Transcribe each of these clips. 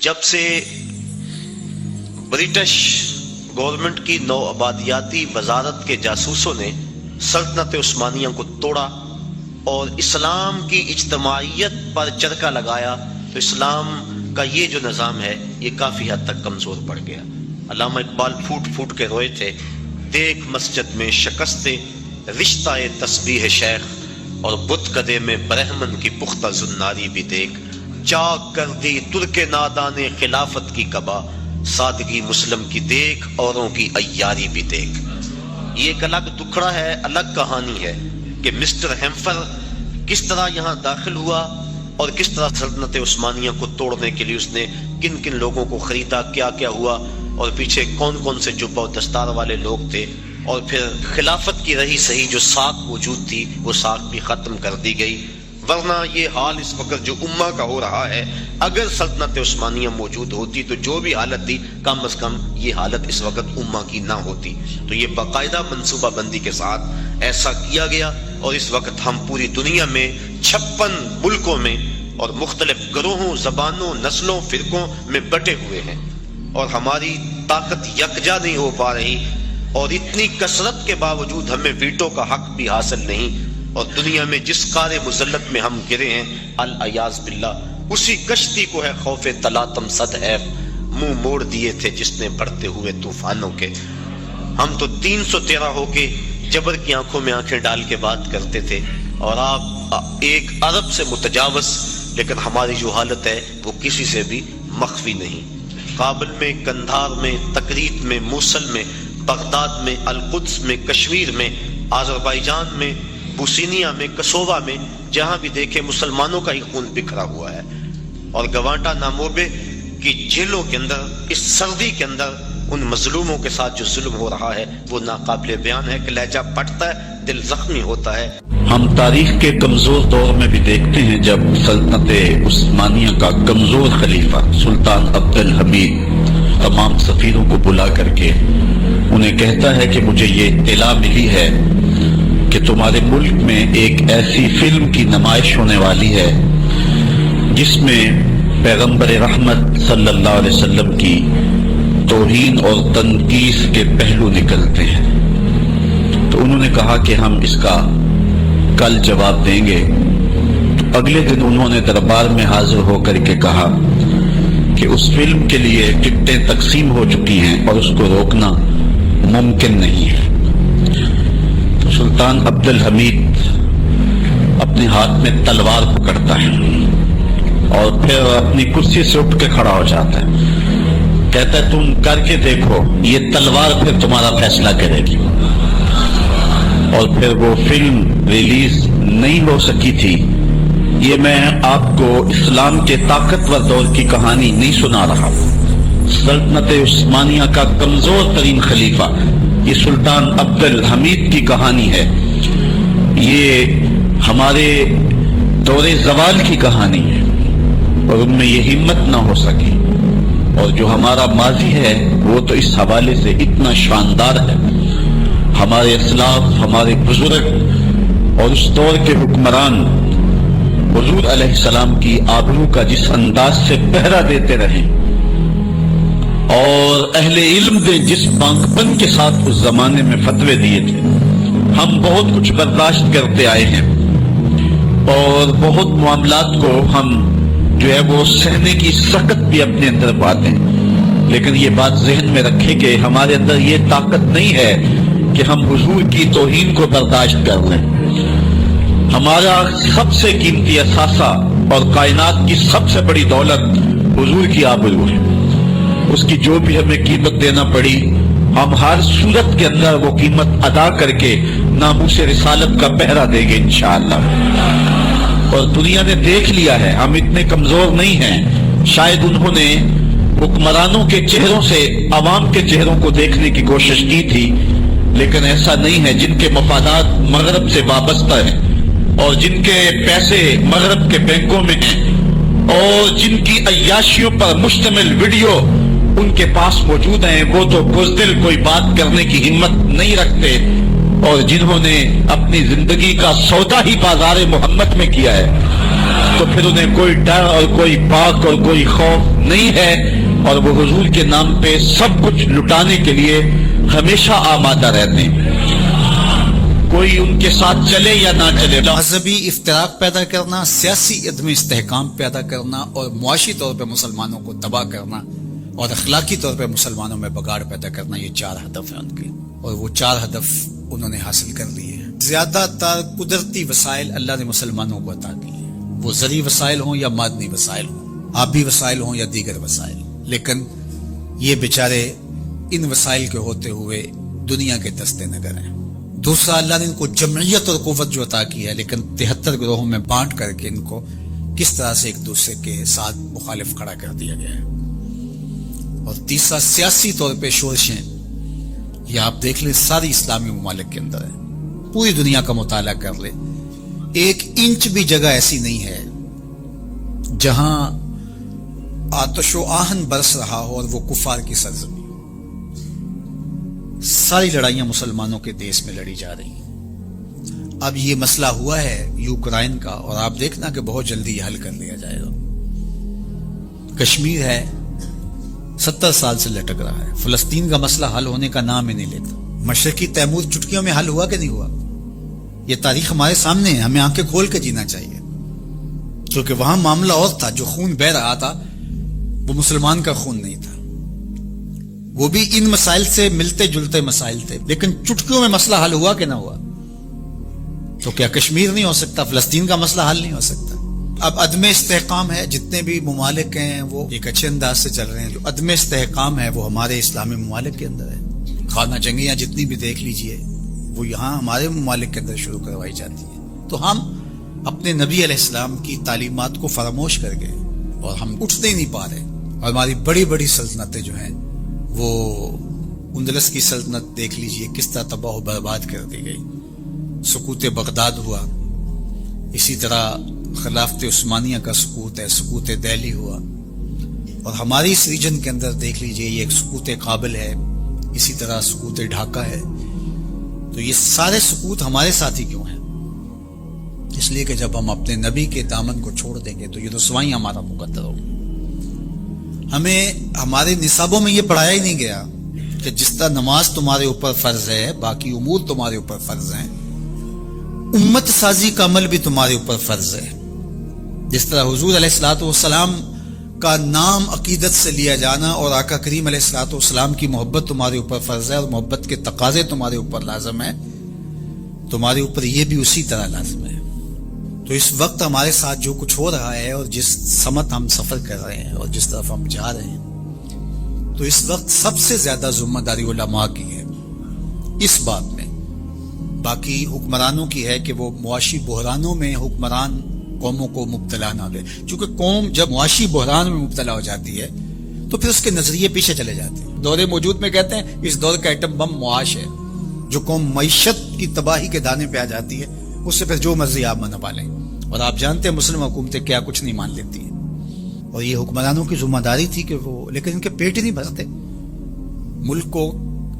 جب سے British government کی نو آبادیاتی وزارت کے جاسوسوں نے سلطنت عثمانیہ کو توڑا اور اسلام کی اجتماعیت پر چرکا لگایا تو اسلام کا یہ جو نظام ہے یہ کافی حد تک کمزور پڑ گیا۔ علامہ اقبال پھوٹ پھوٹ کے روئے تھے، دیکھ مسجد میں شکستے رشتہ تسبیح شیخ، اور بت کدے میں برہمن کی پختہ زناری بھی دیکھ، چاک کر دی ترک نادان خلافت کی قبا، سادگی مسلم کی دیکھ اوروں کی عیاری بھی دیکھ۔ یہ ایک الگ دکھڑا ہے، الگ کہانی ہے کہ مسٹر ہیمفر کس طرح یہاں داخل ہوا اور کس طرح سلطنت عثمانیہ کو توڑنے کے لیے اس نے کن کن لوگوں کو خریدا، کیا کیا ہوا، اور پیچھے کون کون سے جبہ و دستار والے لوگ تھے، اور پھر خلافت کی رہی صحیح جو ساکھ موجود تھی وہ ساکھ بھی ختم کر دی گئی۔ ورنہ یہ حال اس وقت جو امہ کا ہو رہا ہے، اگر سلطنت عثمانیہ موجود ہوتی تو جو بھی حالت تھی کم از کم یہ حالت اس وقت امہ کی نہ ہوتی۔ تو یہ باقاعدہ منصوبہ بندی کے ساتھ ایسا کیا گیا، اور اس وقت ہم پوری دنیا میں 56 ملکوں میں اور مختلف گروہوں، زبانوں، نسلوں، فرقوں میں بٹے ہوئے ہیں، اور ہماری طاقت یکجا نہیں ہو پا رہی، اور اتنی کثرت کے باوجود ہمیں ویٹو کا حق بھی حاصل نہیں، اور دنیا میں جس کار مذلت میں ہم گرے ہیں العیاذ باللہ، اسی کشتی کو ہے خوف تلاطم صد ہے منہ موڑ دیے تھے جس نے بڑھتے ہوئے طوفانوں کے۔ ہم تو 313 ہو کے جبر کی آنکھوں میں آنکھیں ڈال کے بات کرتے تھے، اور آپ 1 ارب سے متجاوز، لیکن ہماری جو حالت ہے وہ کسی سے بھی مخفی نہیں۔ کابل میں، کندھار میں، تکریت میں، موصل میں، بغداد میں، القدس میں، کشمیر میں، آذربائیجان میں، بوسینیا میں، کسووا میں، جہاں بھی دیکھے مسلمانوں کا ہی خون بکھرا ہوا ہے، اور گوانٹا ناموبے کی جیلوں کے اندر اس سردی کے اندر ان مظلوموں کے ساتھ جو ظلم ہو رہا ہے وہ ناقابل بیان ہے کہ لہجہ پھٹتا ہے، دل زخمی ہوتا ہے۔ ہم تاریخ کے کمزور دور میں بھی دیکھتے ہیں جب سلطنت عثمانیہ کا کمزور خلیفہ سلطان عبد الحمید تمام سفیروں کو بلا کر کے انہیں کہتا ہے کہ مجھے یہ اطلاع ملی ہے کہ تمہارے ملک میں ایک ایسی فلم کی نمائش ہونے والی ہے جس میں پیغمبر رحمت صلی اللہ علیہ وسلم کی توہین اور تنقیص کے پہلو نکلتے ہیں۔ تو انہوں نے کہا کہ ہم اس کا کل جواب دیں گے۔ تو اگلے دن انہوں نے دربار میں حاضر ہو کر کے کہا کہ اس فلم کے لیے ٹکٹیں تقسیم ہو چکی ہیں اور اس کو روکنا ممکن نہیں ہے۔ تو سلطان عبد الحمید اپنے ہاتھ میں تلوار پکڑتا ہے اور پھر اپنی کرسی سے اٹھ کے کھڑا ہو جاتا ہے، کہتا ہے تم کر کے دیکھو، یہ تلوار پھر تمہارا فیصلہ کرے گی۔ اور پھر وہ فلم ریلیز نہیں ہو سکی تھی۔ یہ میں آپ کو اسلام کے طاقتور دور کی کہانی نہیں سنا رہا، سلطنت عثمانیہ کا کمزور ترین خلیفہ یہ سلطان عبد الحمید کی کہانی ہے، یہ ہمارے دور زوال کی کہانی ہے، اور ان میں یہ ہمت نہ ہو سکی۔ اور جو ہمارا ماضی ہے وہ تو اس حوالے سے اتنا شاندار ہے، ہمارے اسلاف، ہمارے بزرگ اور اس دور کے حکمران حضور علیہ السلام کی آبرو کا جس انداز سے پہرا دیتے رہے، اور اہل علم نے جس بانک پن کے ساتھ اس زمانے میں فتوے دیے تھے، ہم بہت کچھ برداشت کرتے آئے ہیں، اور بہت معاملات کو ہم جو ہے وہ سہنے کی سخت بھی اپنے اندر پاتے ہیں، لیکن یہ بات ذہن میں رکھے کہ ہمارے اندر یہ طاقت نہیں ہے کہ ہم حضور کی توہین کو برداشت کر لیں۔ ہمارا سب سے قیمتی اثاثہ اور کائنات کی سب سے بڑی دولت حضور کی آبرو ہے، اس کی جو بھی ہمیں قیمت دینا پڑی ہم ہر صورت کے اندر وہ قیمت ادا کر کے ناموس رسالت کا پہرا دیں گے انشاءاللہ۔ اور دنیا نے دیکھ لیا ہے ہم اتنے کمزور نہیں ہیں، شاید انہوں نے حکمرانوں کے چہروں سے عوام کے چہروں کو دیکھنے کی کوشش کی تھی، لیکن ایسا نہیں ہے۔ جن کے مفادات مغرب سے وابستہ ہیں اور جن کے پیسے مغرب کے بینکوں میں ہیں اور جن کی عیاشیوں پر مشتمل ویڈیو ان کے پاس موجود ہیں، وہ تو بزدل کوئی بات کرنے کی ہمت نہیں رکھتے، اور جنہوں نے اپنی زندگی کا سودا ہی بازار محمد میں کیا ہے تو تو پھر انہیں کوئی ڈر اور کوئی باک اور کوئی خوف نہیں ہے، اور وہ حضور کے نام پہ سب کچھ لٹانے کے لیے ہمیشہ آمادہ رہتے ہیں، کوئی ان کے ساتھ چلے یا نہ چلے۔ مذہبی افتراق پیدا کرنا، سیاسی عدم استحکام پیدا کرنا، اور معاشی طور پہ مسلمانوں کو تباہ کرنا، اور اخلاقی طور پہ مسلمانوں میں بگاڑ پیدا کرنا، یہ 4 ہدف ہیں ان کے، اور وہ 4 ہدف انہوں نے حاصل کر لیے ہیں۔ زیادہ تر قدرتی وسائل اللہ نے مسلمانوں کو عطا کیے ہیں، وہ زرعی وسائل ہوں یا معدنی وسائل ہوں، آبی وسائل ہوں یا دیگر وسائل، لیکن یہ بیچارے ان وسائل کے ہوتے ہوئے دنیا کے دستے نگر ہیں۔ دوسرا، اللہ نے ان کو جمعیت اور قوت جو عطا کی ہے، لیکن 73 گروہوں میں بانٹ کر کے ان کو کس طرح سے ایک دوسرے کے ساتھ مخالف کھڑا کر دیا گیا ہے۔ اور تیسرا، سیاسی طور پہ شورشیں، یہ آپ دیکھ لیں ساری اسلامی ممالک کے اندر ہے، پوری دنیا کا مطالعہ کر لیں، 1 انچ بھی جگہ ایسی نہیں ہے جہاں آتش و آہن برس رہا ہو اور وہ کفار کی سرزمین۔ ساری لڑائیاں مسلمانوں کے دیش میں لڑی جا رہی ہیں۔ اب یہ مسئلہ ہوا ہے یوکرائن کا، اور آپ دیکھنا کہ بہت جلدی یہ حل کر لیا جائے گا۔ کشمیر ہے 70 سال سے لٹک رہا ہے، فلسطین کا مسئلہ حل ہونے کا نام ہی نہیں لیتا۔ مشرقی تیمور چٹکیوں میں حل ہوا کہ نہیں ہوا؟ یہ تاریخ ہمارے سامنے ہے، ہمیں آنکھیں کھول کے جینا چاہیے، کیونکہ وہاں معاملہ اور تھا، جو خون بہہ رہا تھا وہ مسلمان کا خون نہیں تھا، وہ بھی ان مسائل سے ملتے جلتے مسائل تھے، لیکن چٹکیوں میں مسئلہ حل ہوا کہ نہ ہوا؟ تو کیا کشمیر نہیں ہو سکتا؟ فلسطین کا مسئلہ حل نہیں ہو سکتا؟ اب عدم استحکام ہے، جتنے بھی ممالک ہیں وہ ایک اچھے انداز سے چل رہے ہیں، جو عدم استحکام ہے وہ ہمارے اسلامی ممالک کے اندر ہے۔ خانہ جنگیاں جتنی بھی دیکھ لیجئے وہ یہاں ہمارے ممالک کے اندر شروع کروائی جاتی ہیں، تو ہم اپنے نبی علیہ السلام کی تعلیمات کو فراموش کر گئے اور ہم اٹھتے ہی نہیں پا رہے، اور ہماری بڑی بڑی سلطنتیں جو ہیں، وہ اندلس کی سلطنت دیکھ لیجئے کس طرح تباہ و برباد کر دی گئی، سقوط بغداد ہوا، اسی طرح خلافت عثمانیہ کا سقوط ہے، سقوط دہلی ہوا، اور ہماری اس ریجن کے اندر دیکھ لیجئے یہ ایک سقوط کابل ہے، اسی طرح سقوط ڈھاکہ ہے۔ تو یہ سارے سقوط ہمارے ساتھ ہی کیوں ہیں؟ اس لیے کہ جب ہم اپنے نبی کے دامن کو چھوڑ دیں گے تو یہ رسوائی ہمارا مقدر ہوگی۔ ہمیں ہمارے نصابوں میں یہ پڑھایا ہی نہیں گیا کہ جس طرح نماز تمہارے اوپر فرض ہے، باقی امور تمہارے اوپر فرض ہیں، امت سازی کا عمل بھی تمہارے اوپر فرض ہے۔ جس طرح حضور علیہ الصلوۃ والسلام کا نام عقیدت سے لیا جانا اور آقا کریم علیہ الصلوۃ والسلام کی محبت تمہارے اوپر فرض ہے، اور محبت کے تقاضے تمہارے اوپر لازم ہے، تمہارے اوپر یہ بھی اسی طرح لازم ہے۔ تو اس وقت ہمارے ساتھ جو کچھ ہو رہا ہے اور جس سمت ہم سفر کر رہے ہیں اور جس طرف ہم جا رہے ہیں، تو اس وقت سب سے زیادہ ذمہ داری علماء کی ہے اس بات میں، باقی حکمرانوں کی ہے کہ وہ معاشی بحرانوں میں حکمران قوموں کو مبتلا نہ دے، چونکہ قوم جب معاشی بحران میں مبتلا ہو جاتی ہے تو پھر اس کے نظریے پیچھے چلے جاتے ہیں۔ دور موجود میں کہتے ہیں اس دور کا ایٹم بم معاش ہے، جو قوم معیشت کی تباہی کے دانے پہ آ جاتی ہے اس سے پھر جو مرضی آپ منوا لیں، اور آپ جانتے ہیں مسلم حکومتیں کیا کچھ نہیں مان لیتی ہیں، اور یہ حکمرانوں کی ذمہ داری تھی کہ وہ، لیکن ان کے پیٹ ہی نہیں بھرتے، ملک کو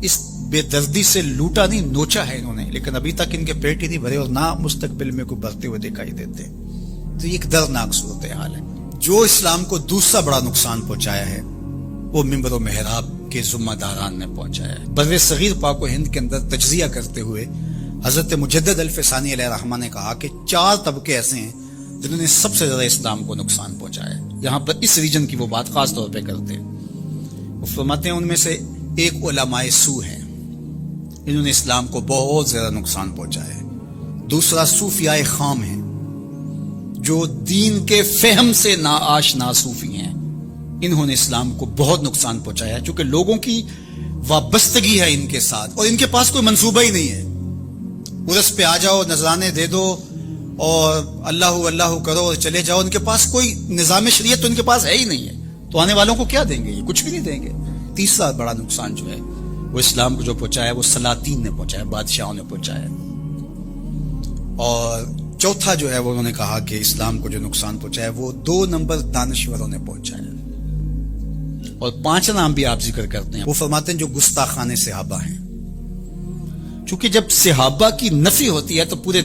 اس بے دردی سے لوٹا نہیں، نوچا ہے انہوں نے، لیکن ابھی تک ان کے پیٹ ہی نہیں بھرے اور نہ مستقبل میں کوئی بھرتے ہوئے دکھائی دیتے۔ تو یہ ایک دردناک صورتحال ہے۔ جو اسلام کو دوسرا بڑا نقصان پہنچایا ہے وہ منبر و محراب کے ذمہ داران نے پہنچایا ہے۔ بر صغیر پاک و ہند کے اندر تجزیہ کرتے ہوئے حضرت مجدد الفسانی علیہ الرحمہ نے کہا کہ 4 طبقے ایسے ہیں جنہوں نے سب سے زیادہ اسلام کو نقصان پہنچایا ہے۔ یہاں پر اس ریجن کی وہ بات خاص طور پہ کرتے ہیں، وہ فرماتے ہیں ان میں سے ایک علماء سو ہیں، انہوں نے اسلام کو بہت زیادہ نقصان پہنچایا ہے۔ دوسرا صوفیاء خام ہیں، جو دین کے فہم سے ناآشنا صوفی ہیں، انہوں نے اسلام کو بہت نقصان پہنچایا ہے، چونکہ لوگوں کی وابستگی ہے ان کے ساتھ، اور ان کے پاس کوئی منصوبہ ہی نہیں ہے۔ عرس پہ آ جاؤ، نذرانے دے دو اور اللہ اللہ کرو اور چلے جاؤ، ان کے پاس کوئی نظام شریعت تو ان کے پاس ہے ہی نہیں ہے، تو آنے والوں کو کیا دیں گے؟ یہ کچھ بھی نہیں دیں گے۔ تیسرا بڑا نقصان جو ہے وہ اسلام کو جو پہنچایا وہ سلاطین نے پہنچایا، بادشاہوں نے پہنچایا، اور چوتھا جو ہے وہ انہوں نے کہا کہ اسلام کو جو نقصان پہنچایا وہ 2 نمبر دانشوروں نے پہنچایا، اور 5 نام بھی آپ ذکر کرتے ہیں، وہ فرماتے ہیں جو گستاخان صحابہ ہیں، چونکہ جب صحابہ کی نفی ہوتی ہے تو پورے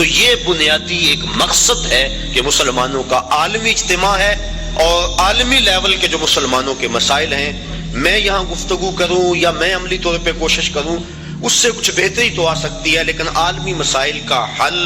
تو یہ بنیادی ایک مقصد ہے کہ مسلمانوں کا عالمی اجتماع ہے، اور عالمی لیول کے جو مسلمانوں کے مسائل ہیں، میں یہاں گفتگو کروں یا میں عملی طور پہ کوشش کروں، اس سے کچھ بہتری تو آ سکتی ہے، لیکن عالمی مسائل کا حل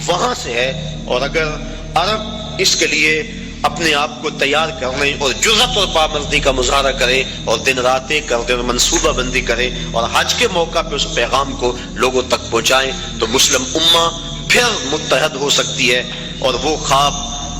وہاں سے ہے۔ اور اگر عرب اس کے لیے اپنے آپ کو تیار کرنے اور جرأت اور پابندی کا مظاہرہ کرے اور دن راتیں کرے اور منصوبہ بندی کرے اور حج کے موقع پہ اس پیغام کو لوگوں تک پہنچائیں، تو مسلم امہ پھر متحد ہو سکتی ہے، اور وہ خواب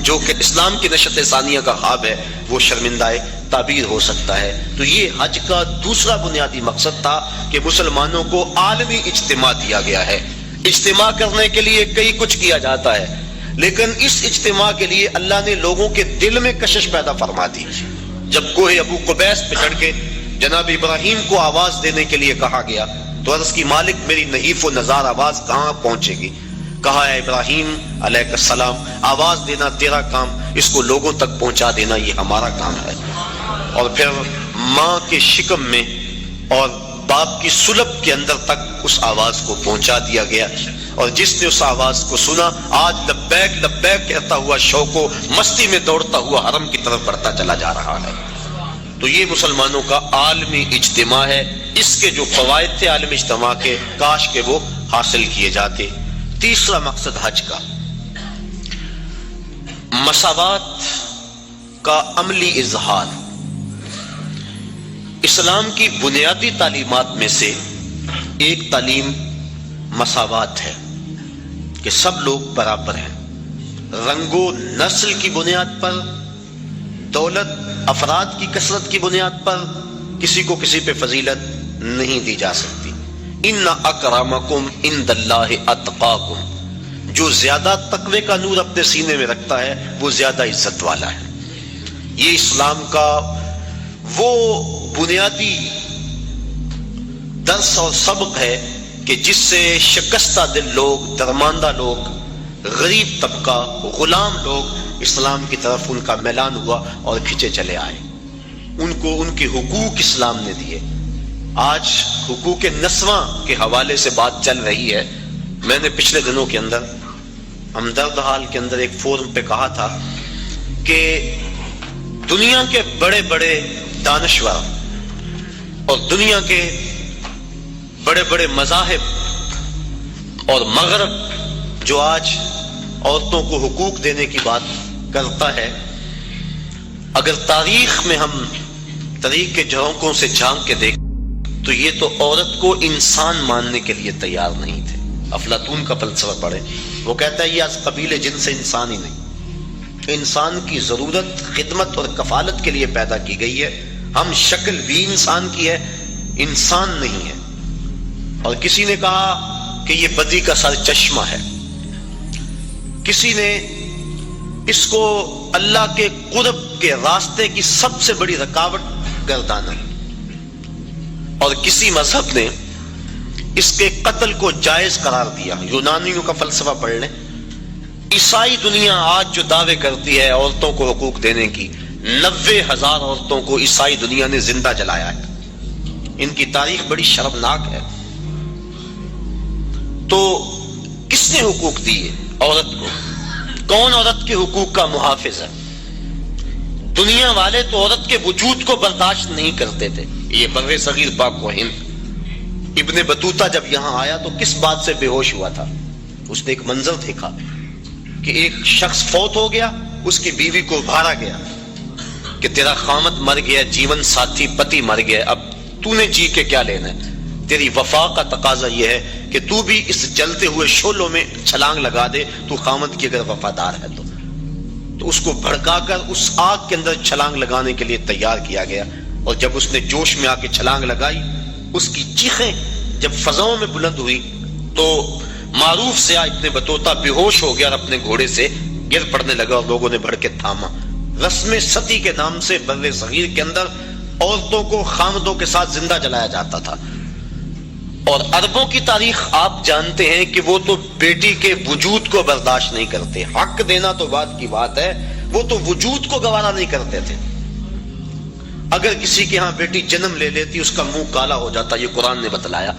جو کہ اسلام کی نشت ثانیہ کا خواب ہے وہ شرمندہ تعبیر ہو سکتا ہے۔ تو یہ حج کا دوسرا بنیادی مقصد تھا کہ مسلمانوں کو عالمی اجتماع دیا گیا ہے۔ اجتماع کرنے کے لیے کئی کچھ کیا جاتا ہے، لیکن اس اجتماع کے لیے اللہ نے لوگوں کے دل میں کشش پیدا فرما دی۔ جب کوہ ابو قبیس پہ چڑھ کے جناب ابراہیم کو آواز دینے کے لیے کہا گیا تو عرض کی مالک میری نحیف و نزار آواز کہاں پہنچے گی؟ کہا اے ابراہیم علیہ السلام، آواز دینا تیرا کام، اس کو لوگوں تک پہنچا دینا یہ ہمارا کام ہے۔ اور پھر ماں کے شکم میں اور باپ کی سلب کے اندر تک اس آواز کو پہنچا دیا گیا، اور جس نے اس آواز کو سنا آج لبیک لبیک کہتا ہوا شوق و مستی میں دوڑتا ہوا حرم کی طرف بڑھتا چلا جا رہا ہے۔ تو یہ مسلمانوں کا عالمی اجتماع ہے۔ اس کے جو فوائد تھے عالمی اجتماع کے، کاش کہ وہ حاصل کیے جاتے۔ تیسرا مقصد حج کا مساوات کا عملی اظہار۔ اسلام کی بنیادی تعلیمات میں سے ایک تعلیم مساوات ہے کہ سب لوگ برابر ہیں، رنگ و نسل کی بنیاد پر، دولت افراد کی کثرت کی بنیاد پر کسی کو کسی پہ فضیلت نہیں دی جا سکتی۔ ان اکرمکم عند اللہ اتقاکم، جو زیادہ تقوی کا نور اپنے سینے میں رکھتا ہے وہ زیادہ عزت والا ہے۔ یہ اسلام کا وہ بنیادی درس اور سبق ہے کہ جس سے شکستہ دل لوگ، درماندہ لوگ، غریب طبقہ، غلام لوگ اسلام کی طرف ان کا میلان ہوا اور کھچے چلے آئے، ان کو ان کے حقوق اسلام نے دیے۔ آج حقوق نسواں کے حوالے سے بات چل رہی ہے۔ میں نے پچھلے دنوں کے اندر ہمدرد حال کے اندر ایک فورم پہ کہا تھا کہ دنیا کے بڑے بڑے دانشور اور دنیا کے بڑے بڑے مذاہب اور مغرب جو آج عورتوں کو حقوق دینے کی بات کرتا ہے، اگر تاریخ میں ہم تاریخ کے جھونکوں سے جھانک کے دیکھیں تو یہ تو عورت کو انسان ماننے کے لیے تیار نہیں تھے۔ افلاطون کا فلسفہ پڑھے، وہ کہتا ہے یہ از قبیل جن سے انسان ہی نہیں، انسان کی ضرورت خدمت اور کفالت کے لیے پیدا کی گئی ہے، ہم شکل بھی انسان کی ہے، انسان نہیں ہے۔ اور کسی نے کہا کہ یہ بدی کا سر چشمہ ہے، کسی نے اس کو اللہ کے قرب کے راستے کی سب سے بڑی رکاوٹ گردانا، اور کسی مذہب نے اس کے قتل کو جائز قرار دیا۔ یونانیوں کا فلسفہ پڑھ لیں۔ عیسائی دنیا آج جو دعوے کرتی ہے عورتوں کو حقوق دینے کی، 90,000 عورتوں کو عیسائی دنیا نے زندہ جلایا ہے۔ ان کی تاریخ بڑی شرمناک ہے۔ تو کس نے حقوق دیے عورت کو؟ کون عورت کے حقوق کا محافظ ہے؟ دنیا والے تو عورت کے وجود کو برداشت نہیں کرتے تھے۔ یہ بر صغیر پاک و ہند، ابن بطوطہ جب یہاں آیا تو کس بات سے بے ہوش ہوا تھا؟ اس نے ایک منظر دیکھا کہ ایک شخص فوت ہو گیا، اس کی بیوی کو ابھارا گیا کہ تیرا خامد مر گیا، جیون ساتھی پتی مر گیا، اب تو نے جی کے کیا لینا ہے؟ تیری وفا کا تقاضا یہ ہے کہ تو بھی اس جلتے ہوئے شعلوں میں چھلانگ لگا دے، تو خامد کی اگر وفادار ہے تو اس کو بھڑکا کر اس آگ کے اندر چھلانگ لگانے کے لیے تیار کیا گیا۔ اور جب اس نے جوش میں آ کے چھلانگ لگائی، اس کی چیخیں جب فضاؤں میں بلند ہوئی تو معروف سیاح ابن بطوطہ بے ہوش ہو گیا اور اپنے گھوڑے سے گر پڑنے لگا، اور لوگوں نے بڑھ کے تھاما۔ رسم ستی کے نام سے بر صغیر کے اندر عورتوں کو خامدوں کے ساتھ زندہ جلایا جاتا تھا۔ اور عربوں کی تاریخ آپ جانتے ہیں کہ وہ تو بیٹی کے وجود کو برداشت نہیں کرتے، حق دینا تو بات کی بات ہے، وہ تو وجود کو گوارا نہیں کرتے تھے۔ اگر کسی کے ہاں بیٹی جنم لے لیتی اس کا منہ کالا ہو جاتا، یہ قرآن نے بتلایا۔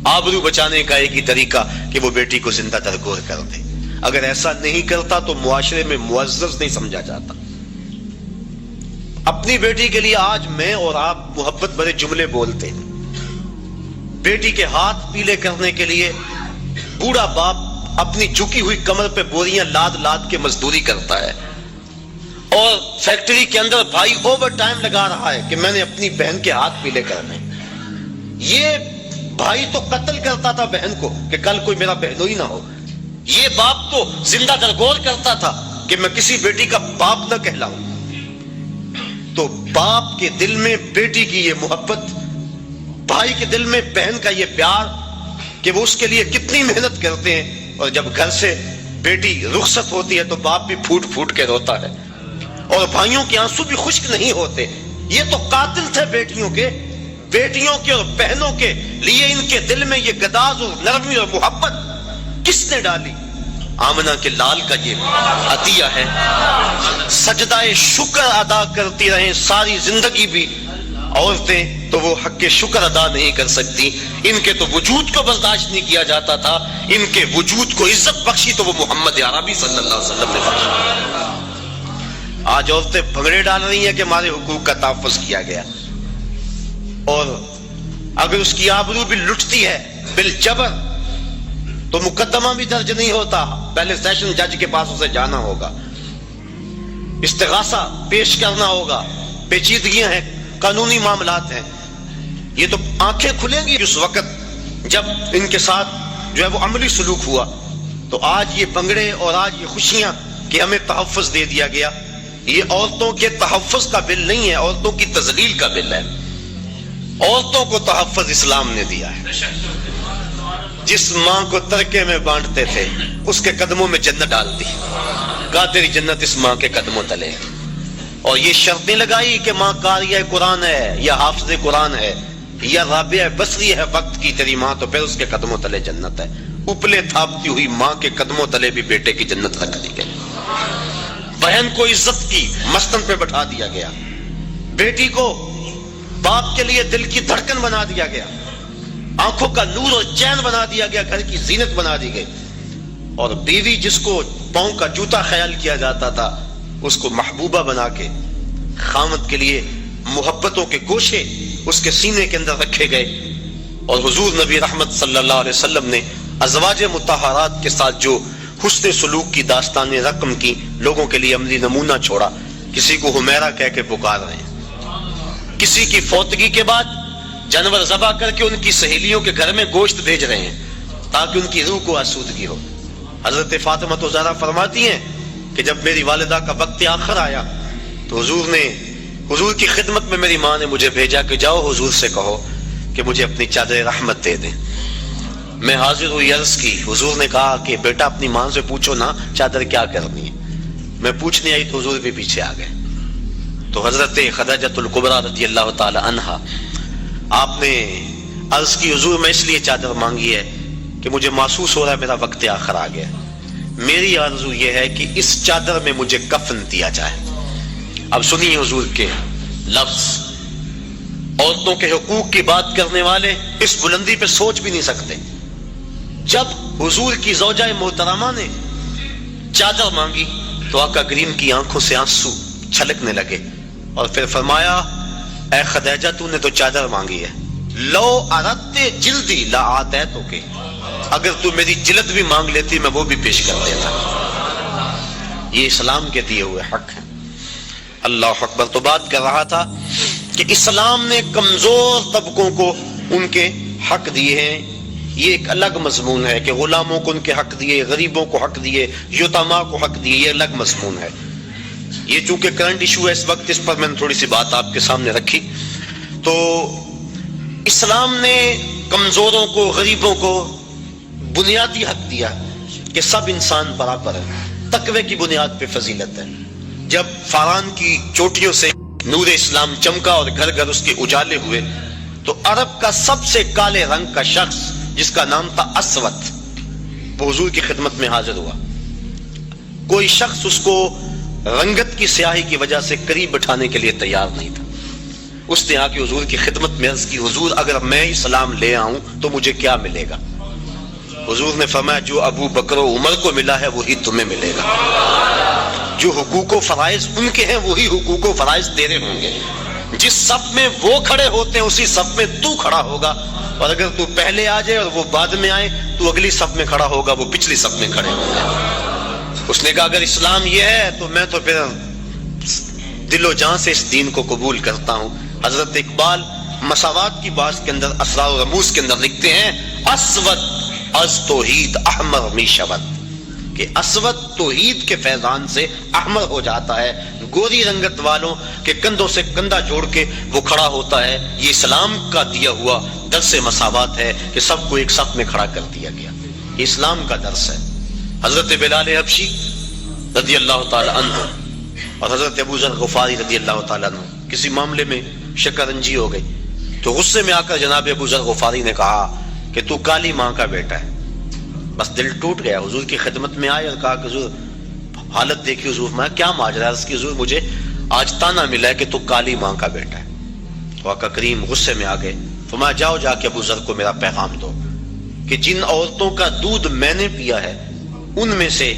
آبرو بچانے کا ایک ہی طریقہ کہ وہ بیٹی کو زندہ درگور کر دے۔ اگر ایسا نہیں کرتا تو معاشرے میں معزز نہیں سمجھا جاتا. اپنی بیٹی کے لیے آج میں اور آپ محبت بھرے جملے بولتے ہیں. بیٹی کے ہاتھ پیلے کرنے کے لیے بوڑھا باپ اپنی جھکی ہوئی کمر پہ بوریاں لاد لاد کے مزدوری کرتا ہے, اور فیکٹری کے اندر بھائی اوور ٹائم لگا رہا ہے کہ میں نے اپنی بہن کے ہاتھ پیلے کرنے. یہ بھائی تو قتل کرتا تھا بہن کو کہ کل کوئی میرا بہنوئی نہ ہو. یہ باپ تو زندہ درگور کرتا تھا کہ میں کسی بیٹی کا باپ نہ کہلاؤں. تو باپ کے دل میں بیٹی کی یہ محبت, بھائی کے دل میں بہن کا یہ پیار کہ وہ اس کے لیے کتنی محنت کرتے ہیں, اور جب گھر سے بیٹی رخصت ہوتی ہے تو باپ بھی پھوٹ پھوٹ کے روتا ہے, اور بھائیوں کے آنسو بھی خشک نہیں ہوتے. یہ تو قاتل تھے بیٹیوں کے اور بہنوں کے لیے. ان کے دل میں یہ گداز اور نرمی اور محبت کس نے ڈالی؟ آمنہ کے لال کا یہ عطیہ ہے. سجدہ شکر ادا کرتی رہیں ساری زندگی بھی عورتیں, تو وہ حق شکر ادا نہیں کر سکتی. ان کے تو وجود کو برداشت نہیں کیا جاتا تھا, ان کے وجود کو عزت بخشی تو وہ محمد عربی صلی اللہ علیہ وسلم نے بخشی. آج عورتیں بھنگڑے ڈال رہی ہیں کہ ہمارے حقوق کا تحفظ کیا گیا, اور اگر اس کی آبرو بھی لٹتی ہے بالجبر تو مقدمہ بھی درج نہیں ہوتا, پہلے سیشن جج کے پاس اسے جانا ہوگا, استغاثہ پیش کرنا ہوگا. پیچیدگیاں ہیں, قانونی معاملات ہیں. یہ تو آنکھیں کھلیں گی اس وقت جب ان کے ساتھ جو ہے وہ عملی سلوک ہوا. تو آج یہ بنگڑے اور آج یہ خوشیاں کہ ہمیں تحفظ دے دیا گیا, یہ عورتوں کے تحفظ کا بل نہیں ہے, عورتوں کی تذلیل کا بل ہے. عورتوں کو تحفظ اسلام نے دیا ہے. جس ماں کو ترکے میں بانٹتے تھے اس کے قدموں میں جنت ڈال دی, کہا تیری جنت اس ماں کے قدموں تلے. اور یہ شرطیں لگائی کہ ماں قاریہ قرآن ہے یا حافظ قرآن ہے یا رابعہ بصری ہے وقت کی تیری ماں, تو پھر اس کے قدموں تلے جنت ہے. اپلے تھاپتی ہوئی ماں کے قدموں تلے بھی بیٹے کی جنت رکھ دی گئی. بہن کو عزت کی مستن پہ بٹھا دیا گیا, بیٹی کو باپ کے لیے دل کی دھڑکن بنا دیا گیا, آنکھوں کا نور اور چین بنا دیا گیا, گھر کی زینت بنا دی گئی. اور بیوی جس کو پاؤں کا جوتا خیال کیا جاتا تھا اس کو محبوبہ بنا کے خامد کے لیے محبتوں کے گوشے اس کے سینے کے اندر رکھے گئے. اور حضور نبی رحمت صلی اللہ علیہ وسلم نے ازواج مطہرات کے ساتھ جو حسن سلوک کی داستان رقم کی لوگوں کے لیے عملی نمونہ چھوڑا. کسی کو حمیرہ کہہ کے پکار رہے ہیں, کسی کی فوتگی کے بعد جانور ذبح کر کے ان کی سہیلیوں کے گھر میں گوشت بھیج رہے ہیں تاکہ ان کی روح کو آسودگی ہو. حضرت فاطمہ تو زہرا فرماتی ہیں کہ جب میری والدہ کا وقت آخر آیا تو حضور کی خدمت میں میری ماں نے مجھے بھیجا کہ جاؤ حضور سے کہو کہ مجھے اپنی چادر رحمت دے دیں. میں حاضر ہوئی, عرض کی. حضور نے کہا کہ بیٹا اپنی ماں سے پوچھو نا چادر کیا کرنی ہے. میں پوچھنے آئی تو حضور بھی پیچھے آ گئے. تو حضرت خدیجہ الکبریٰ رضی اللہ تعالی عنہا آپ نے عرض کی حضور میں اس لیے چادر مانگی ہے کہ مجھے محسوس ہو رہا ہے میرا وقت آخر آ گیا. میری آرزو یہ ہے کہ اس چادر میں مجھے کفن دیا جائے. اب سنیے حضور کے لفظ. عورتوں کے حقوق کی بات کرنے والے اس بلندی پہ سوچ بھی نہیں سکتے. جب حضور کی زوجہ محترمہ نے چادر مانگی تو آقا کریم کی آنکھوں سے آنسو چھلکنے لگے, اور پھر فرمایا اے خدیجہ تو نے تو چادر مانگی ہے, لو اردت جلدی لا آتیتو کے, اگر تو میری جلد بھی مانگ لیتی میں وہ بھی پیش کر دیتا. یہ اسلام کے دیے ہوئے حق ہیں. اللہ اکبر. تو بات کر رہا تھا کہ اسلام نے کمزور طبقوں کو ان کے حق دیے ہیں. یہ ایک الگ مضمون ہے کہ غلاموں کو ان کے حق دیے, غریبوں کو حق دیے, یتیماں کو حق دیے, یہ الگ مضمون ہے. یہ چونکہ کرنٹ ایشو ہے اس وقت, اس پر میں نے تھوڑی سی بات آپ کے سامنے رکھی. تو اسلام نے کمزوروں کو, غریبوں کو بنیادی حق دیا کہ سب انسان برابر ہیں. تقوی کی بنیاد پہ فضیلت ہے. جب فاران کی چوٹیوں سے نور اسلام چمکا اور گھر گھر اس کے اجالے ہوئے تو عرب کا سب سے کالے رنگ کا شخص جس کا نام تھا اسود, وہ حضور کی خدمت میں حاضر ہوا. کوئی شخص اس کو رنگت کی سیاہی کی وجہ سے قریب بٹھانے کے لیے تیار نہیں تھا. اس نے آ کے حضور کی خدمت میں عرض کی, حضور اگر میں اسلام لے آؤں تو مجھے کیا ملے گا؟ حضور نے فرمایا جو ابو بکر و عمر کو ملا ہے وہی تمہیں ملے گا، جو حقوق و فرائض ان کے ہیں وہی حقوق و فرائض تیرے ہوں گے، جس صف میں وہ کھڑے ہوتے ہیں اسی صف میں تو کھڑا ہوگا، اور اگر تو پہلے آ جائے اور وہ بعد میں آئے تو اگلی صف میں کھڑا ہوگا، وہ پچھلی صف میں کھڑے ہوں گے۔ اس نے کہا اگر اسلام یہ ہے تو میں تو پھر دل و جان سے اس دین کو قبول کرتا ہوں۔ حضرت اقبال مساوات کی بات کے اندر اسرار و رموز کے اندر لکھتے ہیں اسود از توحید احمر می شود، کہ اسود توحید کے فیضان سے احمر ہو جاتا ہے، گوری رنگت والوں کے کندھوں سے کندھا جوڑ کے وہ کھڑا ہوتا ہے۔ یہ اسلام کا دیا ہوا درس مساوات ہے کہ سب کو ایک صف میں کھڑا کر دیا گیا، یہ اسلام کا درس ہے۔ حضرت بلال حبشی رضی اللہ تعالی عنہ اور حضرت ابو ذر غفاری رضی اللہ تعالی عنہ کسی معاملے میں شکنجی ہو گئی تو غصے میں آ کر جناب ابو ذر غفاری نے کہا کہ تو کالی ماں کا بیٹا ہے۔ بس دل ٹوٹ گیا، حضور کی خدمت میں آئے اور کہا کہ حضور حالت دیکھی، حضور میں کیا ماجرا ہے؟ اس کی حضور مجھے آج تانا ملا ہے کہ تو کالی ماں کا بیٹا ہے۔ آقا کریم غصے میں آ گئے، فرمایا جاؤ جا کے ابو ذر کو میرا پیغام دو کہ جن عورتوں کا دودھ میں نے پیا ہے ان میں سے